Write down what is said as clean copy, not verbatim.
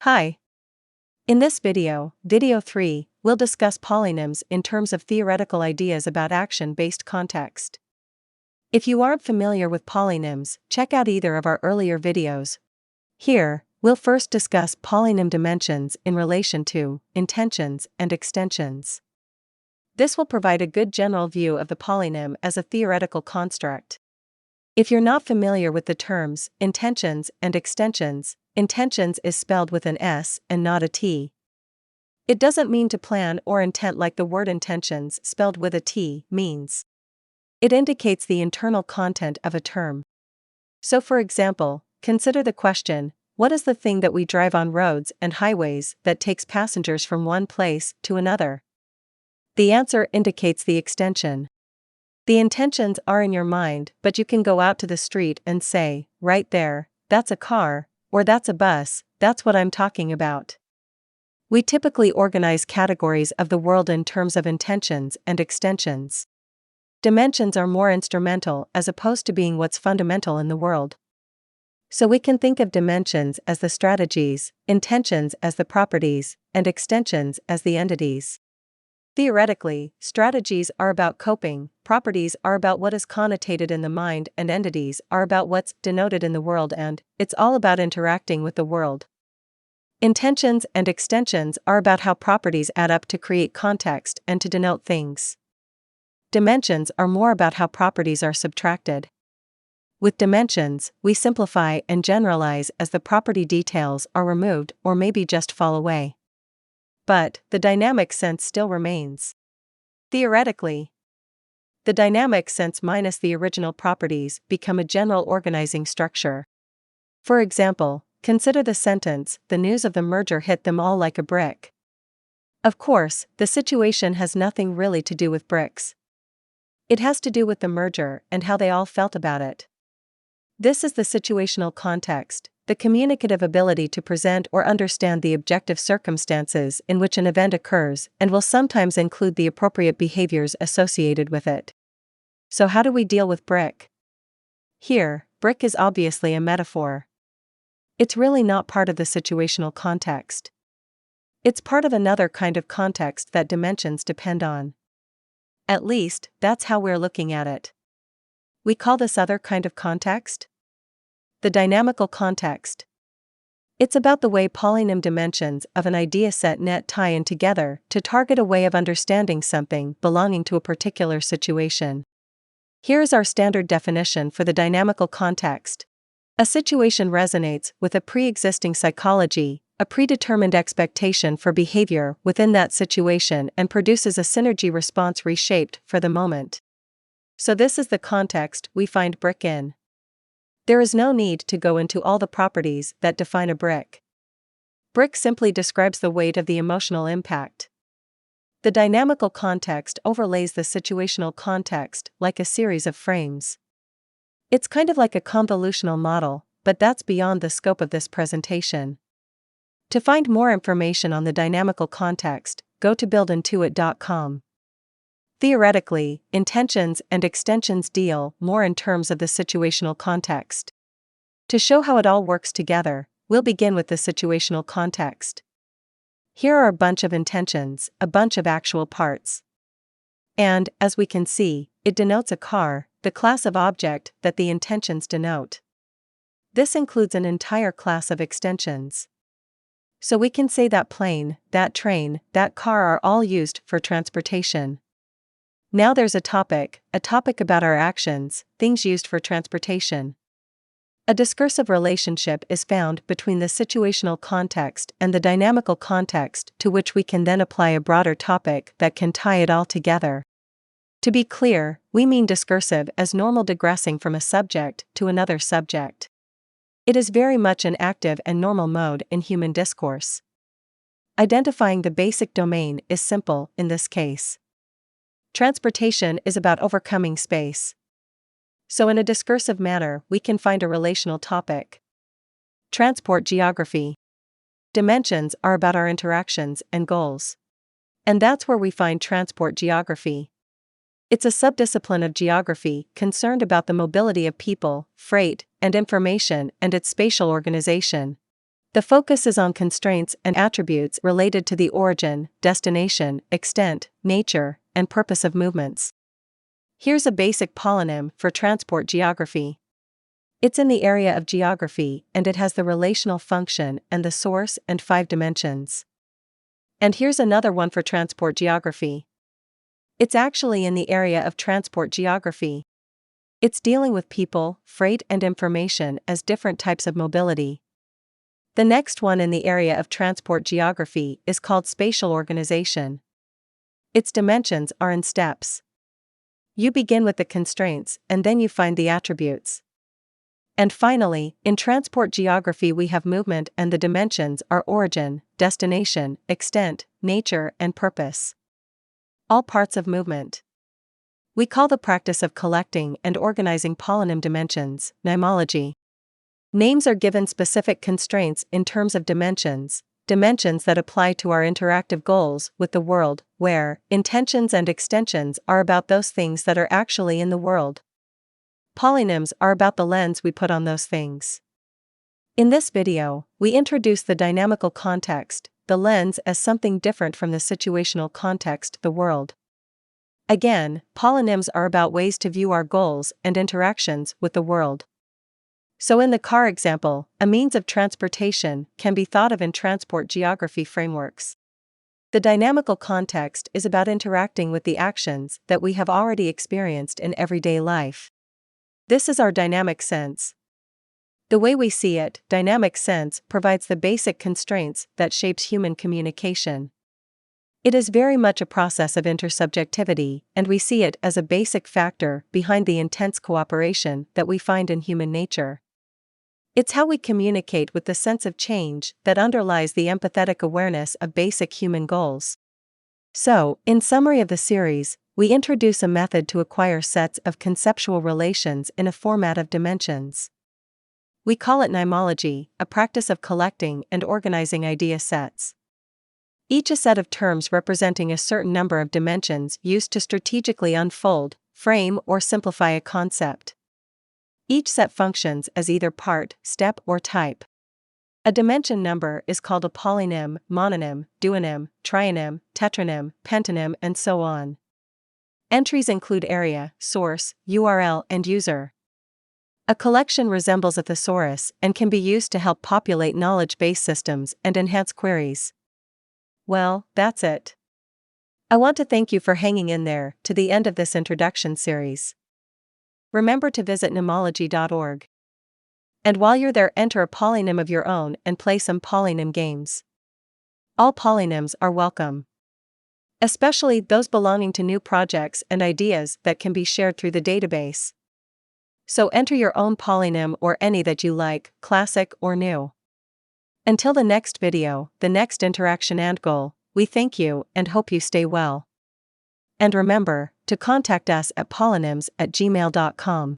Hi. In this video 3, we'll discuss polynyms in terms of theoretical ideas about action-based context. If you aren't familiar with polynyms, check out either of our earlier videos. Here, we'll first discuss polynym dimensions in relation to intensions and extensions. This will provide a good general view of the polynym as a theoretical construct. If you're not familiar with the terms intensions and extensions, intentions is spelled with an S and not a T. It doesn't mean to plan or intent like the word intentions spelled with a T means. It indicates the internal content of a term. So for example, consider the question, what is the thing that we drive on roads and highways that takes passengers from one place to another? The answer indicates the extension. The intentions are in your mind, but you can go out to the street and say, right there, that's a car, or that's a bus, that's what I'm talking about. We typically organize categories of the world in terms of intentions and extensions. Dimensions are more instrumental as opposed to being what's fundamental in the world. So we can think of dimensions as the strategies, intentions as the properties, and extensions as the entities. Theoretically, strategies are about coping, properties are about what is connotated in the mind, and entities are about what's denoted in the world, and it's all about interacting with the world. Intentions and extensions are about how properties add up to create context and to denote things. Dimensions are more about how properties are subtracted. With dimensions, we simplify and generalize as the property details are removed or maybe just fall away. But the dynamic sense still remains. Theoretically, the dynamic sense minus the original properties become a general organizing structure. For example, consider the sentence, the news of the merger hit them all like a brick. Of course, the situation has nothing really to do with bricks. It has to do with the merger and how they all felt about it. This is the situational context, the communicative ability to present or understand the objective circumstances in which an event occurs, and will sometimes include the appropriate behaviors associated with it. So how do we deal with brick? Here, brick is obviously a metaphor. It's really not part of the situational context. It's part of another kind of context that dimensions depend on. At least, that's how we're looking at it. We call this other kind of context the dynamical context. It's about the way polynym dimensions of an idea set net tie in together to target a way of understanding something belonging to a particular situation. Here's our standard definition for the dynamical context. A situation resonates with a pre-existing psychology, a predetermined expectation for behavior within that situation, and produces a synergy response reshaped for the moment. So this is the context we find brick in. There is no need to go into all the properties that define a brick. Brick simply describes the weight of the emotional impact. The dynamical context overlays the situational context like a series of frames. It's kind of like a convolutional model, but that's beyond the scope of this presentation. To find more information on the dynamical context, go to buildintuit.com. Theoretically, intensions and extensions deal more in terms of the situational context. To show how it all works together, we'll begin with the situational context. Here are a bunch of intentions, a bunch of actual parts. And, as we can see, it denotes a car, the class of object that the intentions denote. This includes an entire class of extensions. So we can say that plane, that train, that car are all used for transportation. Now there's a topic about our actions, things used for transportation. A discursive relationship is found between the situational context and the dynamical context, to which we can then apply a broader topic that can tie it all together. To be clear, we mean discursive as normal digressing from a subject to another subject. It is very much an active and normal mode in human discourse. Identifying the basic domain is simple in this case. Transportation is about overcoming space. So in a discursive manner, we can find a relational topic. Transport geography. Dimensions are about our interactions and goals. And that's where we find transport geography. It's a subdiscipline of geography concerned about the mobility of people, freight, and information and its spatial organization. The focus is on constraints and attributes related to the origin, destination, extent, nature, and purpose of movements. Here's a basic polynym for transport geography. It's in the area of geography, and it has the relational function and the source and 5 dimensions. And here's another one for transport geography. It's actually in the area of transport geography. It's dealing with people, freight, and information as different types of mobility. The next one in the area of transport geography is called spatial organization. Its dimensions are in steps. You begin with the constraints, and then you find the attributes. And finally, in transport geography we have movement, and the dimensions are origin, destination, extent, nature, and purpose. All parts of movement. We call the practice of collecting and organizing polynym dimensions nymology. Names are given specific constraints in terms of dimensions that apply to our interactive goals with the world, where intensions and extensions are about those things that are actually in the world. Polynyms are about the lens we put on those things. In this video, we introduce the dynamical context, the lens as something different from the situational context, the world. Again, polynyms are about ways to view our goals and interactions with the world. So in the car example, a means of transportation can be thought of in transport geography frameworks. The dynamical context is about interacting with the actions that we have already experienced in everyday life. This is our dynamic sense. The way we see it, dynamic sense provides the basic constraints that shapes human communication. It is very much a process of intersubjectivity, and we see it as a basic factor behind the intense cooperation that we find in human nature. It's how we communicate with the sense of change that underlies the empathetic awareness of basic human goals. So, in summary of the series, we introduce a method to acquire sets of conceptual relations in a format of dimensions. We call it nymology, a practice of collecting and organizing idea sets. Each a set of terms representing a certain number of dimensions used to strategically unfold, frame, or simplify a concept. Each set functions as either part, step, or type. A dimension number is called a polynym, mononym, duonym, trionym, tetronym, pentanym, and so on. Entries include area, source, URL, and user. A collection resembles a thesaurus and can be used to help populate knowledge-based systems and enhance queries. Well, that's it. I want to thank you for hanging in there to the end of this introduction series. Remember to visit nymology.org. And while you're there, enter a polynym of your own and play some polynym games. All polynyms are welcome, especially those belonging to new projects and ideas that can be shared through the database. So enter your own polynym or any that you like, classic or new. Until the next video, the next interaction and goal, we thank you and hope you stay well. And remember to contact us at polynyms@gmail.com.